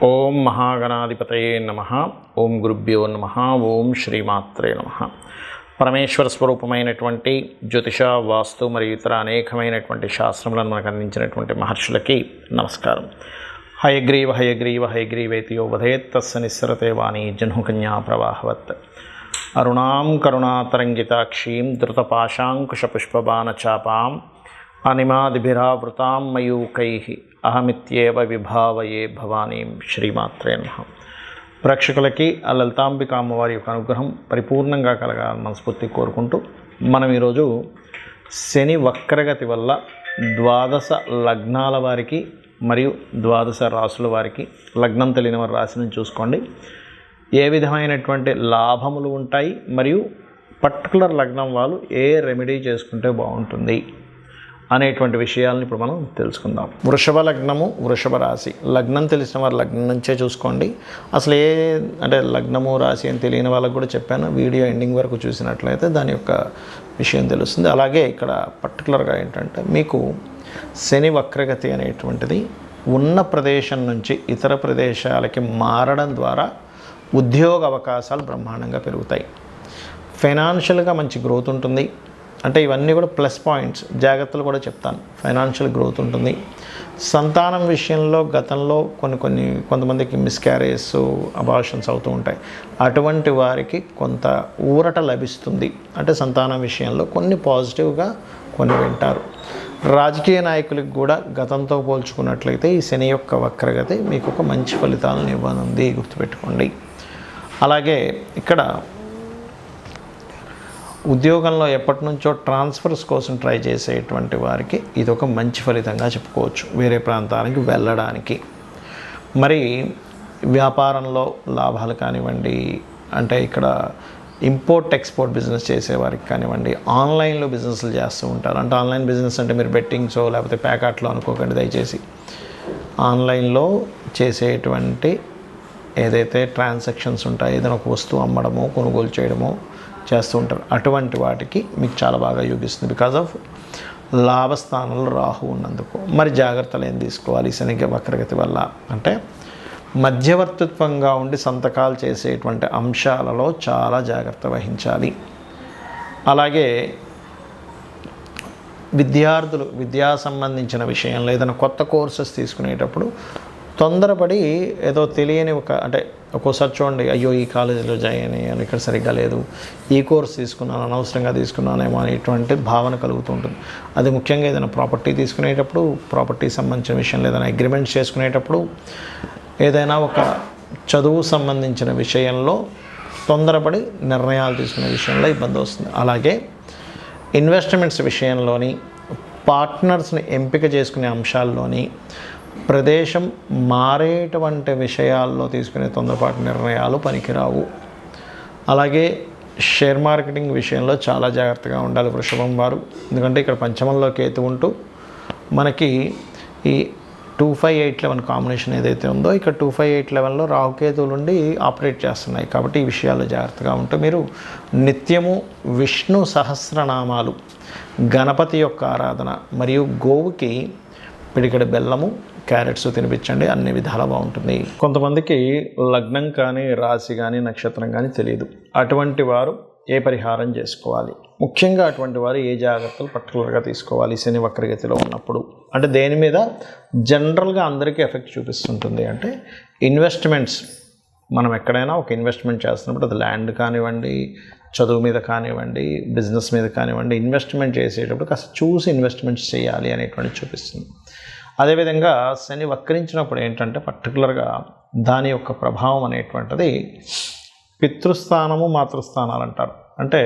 ఓం మహాగణాధిపతయే నమః. ఓం గురుభ్యో నమః. ఓం శ్రీమాత్రే నమః. పరమేశ్వర స్వరూపమైనటువంటి జ్యోతిష, వాస్తు మరియు ఇతర అనేకమైనటువంటి శాస్త్రములను మనకు అందించినటువంటి మహర్షులకి నమస్కారం. హయగ్రీవ హయగ్రీవ హయగ్రీవేతియో వధేత్ తస్య నిస్సరతే వాణి జహ్నుకన్యా ప్రవాహవత్. అరుణాం కరుణాతరంగితాక్షీం ధృతపాశాంకుశపుష్పబాణచాపాం అనిమాదిభిరావృతాం మయూకైః అహమిత్యేవ విభావయే భవానీం. శ్రీమాత్రే నమః. ప్రేక్షకులకి ఆ లలితాంబిక అమ్మవారి యొక్క అనుగ్రహం పరిపూర్ణంగా కలగాలని మనస్ఫూర్తి కోరుకుంటూ మనం ఈరోజు శని వక్రగతి వల్ల ద్వాదశ లగ్నాల వారికి మరియు ద్వాదశ రాసుల వారికి, లగ్నం తెలియని వారి రాశిని చూసుకోండి, ఏ విధమైనటువంటి లాభములు ఉంటాయి మరియు పర్టికులర్ లగ్నం వాళ్ళు ఏ రెమెడీ చేసుకుంటే బాగుంటుంది అనేటువంటి విషయాలను ఇప్పుడు మనం తెలుసుకుందాం. వృషభ లగ్నము, వృషభ రాశి. లగ్నం తెలిసిన వారు లగ్నం నుంచే చూసుకోండి. అసలు అంటే లగ్నము రాశి అని తెలియని వాళ్ళకు కూడా చెప్పాను, వీడియో ఎండింగ్ వరకు చూసినట్లయితే దాని యొక్క విషయం తెలుస్తుంది. అలాగే ఇక్కడ పర్టికులర్గా ఏంటంటే మీకు శని వక్రగతి అనేటువంటిది ఉన్న ప్రదేశం నుంచి ఇతర ప్రదేశాలకి మారడం ద్వారా ఉద్యోగ అవకాశాలు బ్రహ్మాండంగా పెరుగుతాయి. ఫైనాన్షియల్గా మంచి గ్రోత్ ఉంటుంది. అంటే ఇవన్నీ కూడా ప్లస్ పాయింట్స్, జాగ్రత్తలు కూడా చెప్తాను. ఫైనాన్షియల్ గ్రోత్ ఉంటుంది. సంతానం విషయంలో గతంలో కొంతమందికి మిస్క్యారేజ్, అబార్షన్స్ అవుతూ ఉంటాయి. అటువంటి వారికి కొంత ఊరట లభిస్తుంది. అంటే సంతానం విషయంలో కొన్ని పాజిటివ్గా కొన్ని వింటారు. రాజకీయ నాయకులకు కూడా గతంతో పోల్చుకున్నట్లయితే ఈ శని యొక్క వక్రగతి మీకు ఒక మంచి ఫలితాలను ఇవ్వనుంది, గుర్తుపెట్టుకోండి. అలాగే ఇక్కడ ఉద్యోగంలో ఎప్పటి నుంచో ట్రాన్స్ఫర్స్ కోసం ట్రై చేసేటువంటి వారికి ఇది ఒక మంచి ఫలితంగా చెప్పుకోవచ్చు, వేరే ప్రాంతానికి వెళ్ళడానికి. మరి వ్యాపారంలో లాభాలు కానివ్వండి, అంటే ఇక్కడ ఇంపోర్ట్ ఎక్స్పోర్ట్ బిజినెస్ చేసేవారికి కానివ్వండి, ఆన్లైన్లో బిజినెస్లు చేస్తూ ఉంటారు. అంటే ఆన్లైన్ బిజినెస్ అంటే మీరు బెట్టింగ్సో లేకపోతే ప్యాకెట్లో అనుకోకండి దయచేసి. ఆన్లైన్లో చేసేటువంటి ఏదైతే ట్రాన్సాక్షన్స్ ఉంటాయో, ఏదైనా ఒక వస్తువు అమ్మడమో కొనుగోలు చేయడమో చేస్తూ ఉంటారు, అటువంటి వాటికి మీకు చాలా బాగా యోగిస్తుంది. బికాజ్ ఆఫ్ లాభస్థానంలో రాహు ఉన్నందుకు. మరి జాగ్రత్తలు ఏం తీసుకోవాలి శని వక్రగతి వల్ల అంటే, మధ్యవర్తిత్వంగా ఉండి సంతకాలు చేసేటువంటి అంశాలలో చాలా జాగ్రత్త వహించాలి. అలాగే విద్యార్థులు విద్యా సంబంధించిన విషయంలో ఏదైనా కొత్త కోర్సెస్ తీసుకునేటప్పుడు తొందరపడి ఏదో తెలియని అంటే ఒక్కోసారి చూడండి, అయ్యో ఈ కాలేజీలో జాయిన్ అయ్యాను, ఇక్కడ సరిగ్గా లేదు, ఈ కోర్స్ తీసుకున్నాను, అనవసరంగా తీసుకున్నానేమో అనేటువంటి భావన కలుగుతూ ఉంటుంది. అది ముఖ్యంగా ఏదైనా ప్రాపర్టీ తీసుకునేటప్పుడు, ప్రాపర్టీ సంబంధించిన విషయంలో ఏదైనా అగ్రిమెంట్స్ చేసుకునేటప్పుడు, ఏదైనా ఒక చదువు సంబంధించిన విషయంలో తొందరపడి నిర్ణయాలు తీసుకునే విషయంలో ఇబ్బంది వస్తుంది. అలాగే ఇన్వెస్ట్మెంట్స్ విషయంలోని, పార్ట్నర్స్ని ఎంపిక చేసుకునే అంశాల్లోని, ప్రదేశం మారేటువంటి విషయాల్లో తీసుకునే తొందరపాటు నిర్ణయాలు పనికిరావు. అలాగే షేర్ మార్కెటింగ్ విషయంలో చాలా జాగ్రత్తగా ఉండాలి వృషభం వారు. ఎందుకంటే ఇక్కడ పంచమంలో కేతు ఉంటూ మనకి ఈ 2581 కాంబినేషన్ ఏదైతే ఉందో, ఇక్కడ 2581లో రాహుకేతువులు ఉండి ఆపరేట్ చేస్తున్నాయి. కాబట్టి ఈ విషయాల్లో జాగ్రత్తగా ఉంటూ మీరు నిత్యము విష్ణు సహస్రనామాలు, గణపతి యొక్క ఆరాధన మరియు గోవుకి పిడికెడు బెల్లము, క్యారెట్స్ తినిపించండి, అన్ని విధాలా బాగుంటుంది. కొంతమందికి లగ్నం కానీ, రాశి కానీ, నక్షత్రం కానీ తెలియదు. అటువంటి వారు ఏ పరిహారం చేసుకోవాలి, ముఖ్యంగా అటువంటి వారు ఏ జాగ్రత్తలు పర్టికులర్గా తీసుకోవాలి శని వక్రగతిలో ఉన్నప్పుడు అంటే దేని మీద జనరల్గా అందరికీ ఎఫెక్ట్ చూపిస్తుంటుంది అంటే, ఇన్వెస్ట్మెంట్స్. మనం ఎక్కడైనా ఒక ఇన్వెస్ట్మెంట్ చేస్తున్నప్పుడు అది ల్యాండ్ కానివ్వండి, చదువు మీద కానివ్వండి, బిజినెస్ మీద కానివ్వండి, ఇన్వెస్ట్మెంట్ చేసేటప్పుడు కాస్త చూసి ఇన్వెస్ట్మెంట్స్ చేయాలి అనేటువంటి చూపిస్తుంది. అదేవిధంగా శని వక్రించినప్పుడు ఏంటంటే పర్టికులర్గా దాని యొక్క ప్రభావం అనేటువంటిది పితృస్థానము, మాతృస్థానాలు అంటారు. అంటే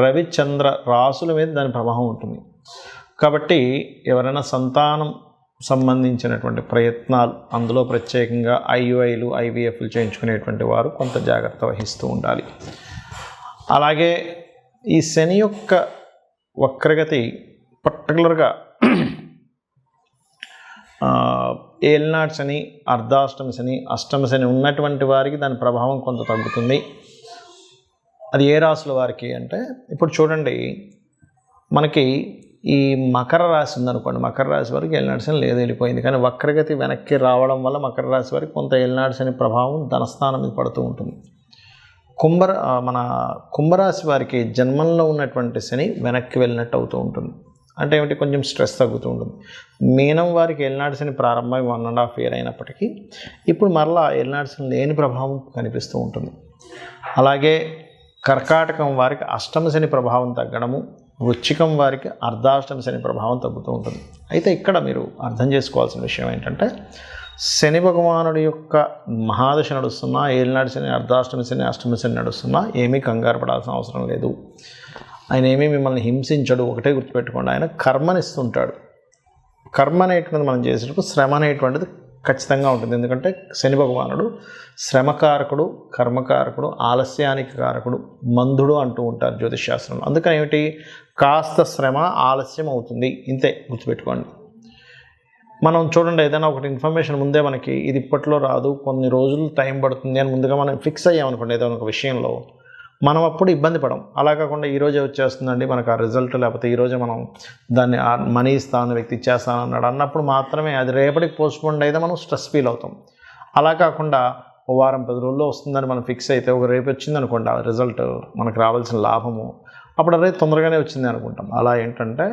రవి చంద్ర రాసుల మీద దాని ప్రభావం ఉంటుంది. కాబట్టి ఎవరైనా సంతానం సంబంధించినటువంటి ప్రయత్నాలు, అందులో ప్రత్యేకంగా IUIలు, IVFలు చేయించుకునేటువంటి వారు కొంత జాగ్రత్త వహిస్తూ ఉండాలి. అలాగే ఈ శని యొక్క వక్రగతి పర్టికులర్గా ఏలినాటి శని, అర్ధాష్టమ శని, అష్టమ శని ఉన్నటువంటి వారికి దాని ప్రభావం కొంత తగ్గుతుంది. అది ఏ రాసుల వారికి అంటే, ఇప్పుడు చూడండి, మనకి ఈ మకర రాశి ఉందనుకోండి, మకర రాశి వారికి ఏలినాటి శని లేదు, వెళ్ళిపోయింది. కానీ వక్రగతి వెనక్కి రావడం వల్ల మకర రాశి వారికి కొంత ఏలినాటి శని ప్రభావం ధనస్థానం మీద పడుతూ ఉంటుంది. మన కుంభరాశి వారికి జన్మంలో ఉన్నటువంటి శని వెనక్కి వెళ్ళినట్టు అవుతూ ఉంటుంది. అంటే ఏమిటి, కొంచెం స్ట్రెస్ తగ్గుతూ ఉంటుంది. మీనం వారికి ఏలినాటి శని ప్రారంభమై 1.5 year అయినప్పటికీ ఇప్పుడు మరలా ఏలినాటి శని లేని ప్రభావం కనిపిస్తూ ఉంటుంది. అలాగే కర్కాటకం వారికి అష్టమ శని ప్రభావం తగ్గడము, వృశ్చికం వారికి అర్ధాష్టమ శని ప్రభావం తగ్గుతూ ఉంటుంది. అయితే ఇక్కడ మీరు అర్థం చేసుకోవాల్సిన విషయం ఏంటంటే, శని భగవానుడి యొక్క మహాదశ నడుస్తున్నా, ఏలినాటి శని, అర్ధాష్టమి శని, అష్టమి శని నడుస్తున్నా ఏమీ కంగారు పడాల్సిన అవసరం లేదు. ఆయన ఏమీ మిమ్మల్ని హింసించడు. ఒకటే గుర్తుపెట్టుకోండి, ఆయన కర్మనిస్తుంటాడు. కర్మ అనేటువంటిది మనం చేసేటప్పుడు శ్రమ అనేటువంటిది ఖచ్చితంగా ఉంటుంది. ఎందుకంటే శని భగవానుడు శ్రమకారకుడు, కర్మకారకుడు, ఆలస్యానికి కారకుడు, మందుడు అంటూ ఉంటారు జ్యోతిషశాస్త్రంలో. అందుకని ఏమిటి, కాస్త శ్రమ ఆలస్యం అవుతుంది, ఇంతే గుర్తుపెట్టుకోండి. మనం చూడండి, ఏదైనా ఒకటి ఇన్ఫర్మేషన్ ముందే మనకి ఇది ఇప్పట్లో రాదు, కొన్ని రోజులు టైం పడుతుంది అని ముందుగా మనం ఫిక్స్ అయ్యామనుకోండి ఏదైనా ఒక విషయంలో, మనం అప్పుడు ఇబ్బంది పడం. అలా కాకుండా ఈరోజే వచ్చేస్తుందండి మనకు ఆ రిజల్ట్, లేకపోతే ఈరోజే మనం దాన్ని మనీ ఇస్తాను, వ్యక్తి ఇచ్చేస్తాను అన్నాడు అన్నప్పుడు మాత్రమే అది రేపటికి పోస్ట్పోన్ అయితే మనం స్ట్రెస్ ఫీల్ అవుతాం. అలా కాకుండా ఓ వారం 10 రోజుల్లో వస్తుందని మనం ఫిక్స్ అయితే ఒక రేపు వచ్చింది అనుకోండి ఆ రిజల్ట్, మనకు రావాల్సిన లాభము, అప్పుడు రేపు తొందరగానే వచ్చింది అనుకుంటాం. అలా ఏంటంటే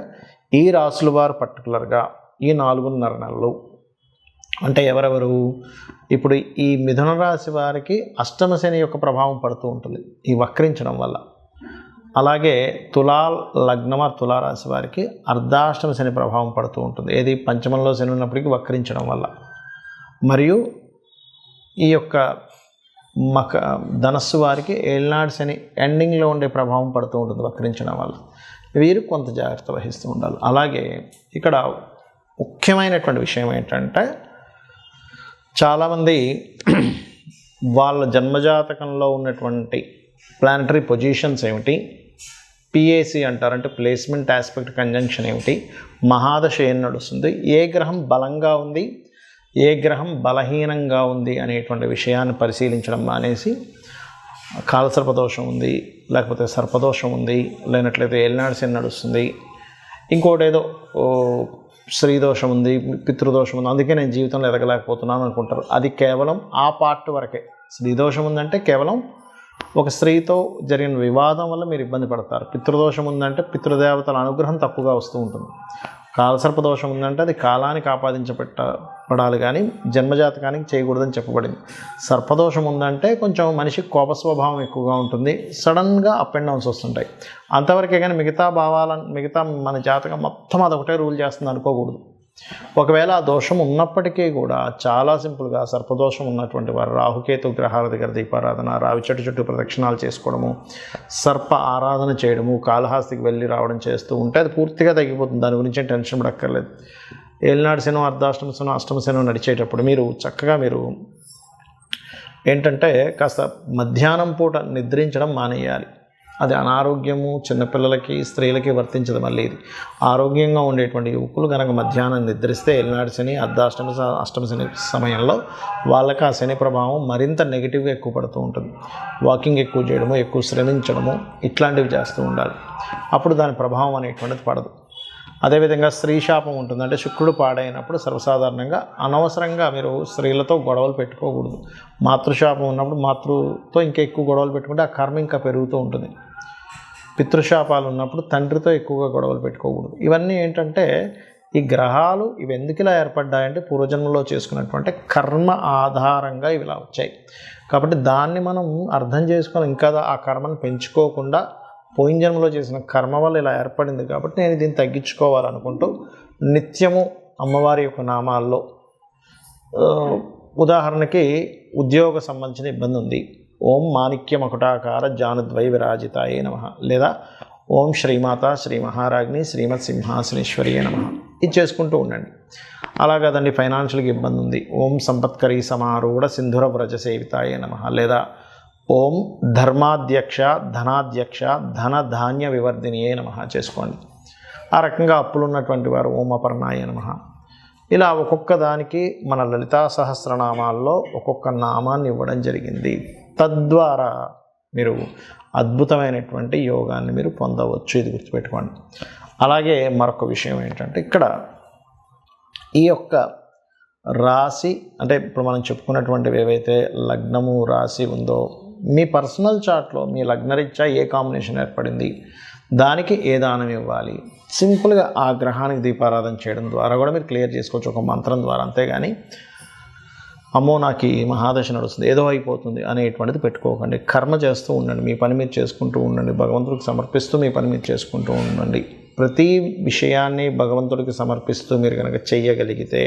ఈ రాసుల వారు పర్టికులర్గా ఈ 4.5 నెలలు అంటే ఎవరెవరు, ఇప్పుడు ఈ మిథున రాశి వారికి అష్టమ శని యొక్క ప్రభావం పడుతూ ఉంటుంది ఈ వక్రించడం వల్ల. అలాగే తులా లగ్నమ తులారాశి వారికి అర్ధాష్టమ శని ప్రభావం పడుతూ ఉంటుంది, ఏది పంచమంలో శని ఉన్నప్పటికీ వక్రించడం వల్ల. మరియు ఈ యొక్క ధనస్సు వారికి ఏలినాటి శని ఎండింగ్లో ఉండే ప్రభావం పడుతూ ఉంటుంది వక్రించడం వల్ల. వీరు కొంత జాగ్రత్త వహిస్తూ ఉండాలి. అలాగే ఇక్కడ ముఖ్యమైనటువంటి విషయం ఏంటంటే, చాలామంది వాళ్ళ జన్మజాతకంలో ఉన్నటువంటి ప్లానటరీ పొజిషన్స్ ఏమిటి, పిఏసి అంటారు, అంటే ప్లేస్మెంట్ ఆస్పెక్ట్ కంజంక్షన్ ఏమిటి, మహాదశ ఏం నడుస్తుంది, ఏ గ్రహం బలంగా ఉంది, ఏ గ్రహం బలహీనంగా ఉంది అనేటువంటి విషయాన్ని పరిశీలించడం మానేసి కాలసర్పదోషం ఉంది, లేకపోతే సర్పదోషం ఉంది, లేనట్లయితే ఏలినాటి శని నడుస్తుంది, ఇంకోటి ఏదో స్త్రీదోషం ఉంది, పితృదోషం ఉంది, అందుకే నేను జీవితంలో ఎదగలేకపోతున్నాను అనుకుంటారు. అది కేవలం ఆ పార్ట్ వరకే. స్త్రీదోషం ఉందంటే కేవలం ఒక స్త్రీతో జరిగిన వివాదం వల్ల మీరు ఇబ్బంది పడతారు. పితృదోషం ఉందంటే పితృదేవతల అనుగ్రహం తక్కువగా వస్తూ ఉంటుంది. కాలసర్పదోషం ఉందంటే అది కాలానికి ఆపాదించబడాలి కానీ జన్మజాతకానికి చేయకూడదని చెప్పబడింది. సర్పదోషం ఉందంటే కొంచెం మనిషి కోప స్వభావం ఎక్కువగా ఉంటుంది, సడన్గా అప్ అండ్ డౌన్స్ వస్తుంటాయి, అంతవరకే. కానీ మిగతా మన జాతకం మొత్తం అదొకటే రూల్ చేస్తుంది అనుకోకూడదు. ఒకవేళ ఆ దోషం ఉన్నప్పటికీ కూడా చాలా సింపుల్గా సర్పదోషం ఉన్నటువంటి వారు రాహుకేతు గ్రహాల దగ్గర దీపారాధన, రావి చెట్టు చుట్టూ ప్రదక్షిణాలు చేసుకోవడము, సర్ప ఆరాధన చేయడము, కాళహస్తికి వెళ్ళి రావడం చేస్తూ ఉంటే అది పూర్తిగా తగ్గిపోతుంది. దాని గురించి టెన్షన్ పడక్కర్లేదు. ఏలినాటి శని, అర్ధాష్టమ శని, అష్టమ శని నడిచేటప్పుడు మీరు చక్కగా ఏంటంటే కాస్త మధ్యాహ్నం పూట నిద్రించడం మానేయాలి. అది అనారోగ్యము చిన్నపిల్లలకి, స్త్రీలకి వర్తించదు. మళ్ళీ ఇది ఆరోగ్యంగా ఉండేటువంటి యువకులు కనుక మధ్యాహ్నం నిద్రిస్తే ఏలినాటి శని, అష్టమ శని సమయంలో వాళ్ళకి ఆ శని ప్రభావం మరింత నెగిటివ్గా ఎక్కువ పడుతూ ఉంటుంది. వాకింగ్ ఎక్కువ చేయడము, ఎక్కువ శ్రమించడము, ఇట్లాంటివి చేస్తూ ఉండాలి. అప్పుడు దాని ప్రభావం అనేటువంటిది పడదు. అదేవిధంగా స్త్రీ శాపం ఉంటుంది. అంటే శుక్రుడు పాడైనప్పుడు సర్వసాధారణంగా అనవసరంగా మీరు స్త్రీలతో గొడవలు పెట్టుకోకూడదు. మాతృశాపం ఉన్నప్పుడు మాతృతో ఇంకా ఎక్కువ గొడవలు పెట్టుకుంటే ఆ కర్మ ఇంకా పెరుగుతూ ఉంటుంది. పితృశాపాలు ఉన్నప్పుడు తండ్రితో ఎక్కువగా గొడవలు పెట్టుకోకూడదు. ఇవన్నీ ఏంటంటే ఈ గ్రహాలు ఇవి ఎందుకు ఇలా ఏర్పడ్డాయంటే పూర్వజన్మలో చేసుకున్నటువంటి కర్మ ఆధారంగా ఇవి ఇలా వచ్చాయి. కాబట్టి దాన్ని మనం అర్థం చేసుకొని ఇంకా ఆ కర్మను పెంచుకోకుండా పోయిన జన్మలో చేసిన కర్మ వల్ల ఇలా ఏర్పడింది కాబట్టి నేను దీన్ని తగ్గించుకోవాలనుకుంటూ నిత్యము అమ్మవారి యొక్క నామాల్లో, ఉదాహరణకి ఉద్యోగ సంబంధించిన ఇబ్బంది ఉంది, ఓం మాణిక్య మకుటాకార జానుద్వై విరాజితాయే నమః, లేదా ఓం శ్రీమాత శ్రీ మహారాజ్ని శ్రీమత్ సింహాసనేశ్వరియే నమః, ఇది చేసుకుంటూ ఉండండి. అలా కాదండి ఫైనాన్షియల్గా ఇబ్బంది ఉంది, ఓం సంపత్కరీ సమారూఢ సింధుర వ్రజ సేవితాయే నమః, లేదా ఓం ధర్మాధ్యక్ష ధనాధ్యక్ష ధన ధాన్య వివర్ధినియే నమః చేసుకోండి. ఆ రకంగా అప్పులు ఉన్నటువంటి వారు ఓం అపర్ణాయ నమః. ఇలా ఒక్కొక్క దానికి మన లలితా సహస్రనామాల్లో ఒక్కొక్క నామాన్ని ఇవ్వడం జరిగింది. తద్వారా మీరు అద్భుతమైనటువంటి యోగాన్ని మీరు పొందవచ్చు. ఇది గుర్తుపెట్టుకోండి. అలాగే మరొక విషయం ఏంటంటే ఇక్కడ ఈ యొక్క రాశి అంటే ఇప్పుడు మనం చెప్పుకున్నటువంటివి ఏవైతే లగ్నము రాశి ఉందో మీ పర్సనల్ చార్ట్లో మీ లగ్నరీత్యా ఏ కాంబినేషన్ ఏర్పడింది, దానికి ఏ దానం ఇవ్వాలి, సింపుల్గా ఆ గ్రహానికి దీపారాధన చేయడం ద్వారా కూడా మీరు క్లియర్ చేసుకోవచ్చు ఒక మంత్రం ద్వారా. అంతేగాని అమ్మో నాకు ఈ మహాదశ నడుస్తుంది ఏదో అయిపోతుంది అనేటువంటిది పెట్టుకోకండి. కర్మ చేస్తూ ఉండండి, మీ పని మీరు చేసుకుంటూ ఉండండి, భగవంతుడికి సమర్పిస్తూ మీ పని మీరు చేసుకుంటూ ఉండండి. ప్రతి విషయాన్ని భగవంతుడికి సమర్పిస్తూ మీరు కనుక చెయ్యగలిగితే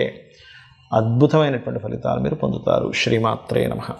అద్భుతమైనటువంటి ఫలితాలు మీరు పొందుతారు. శ్రీమాత్రే నమః.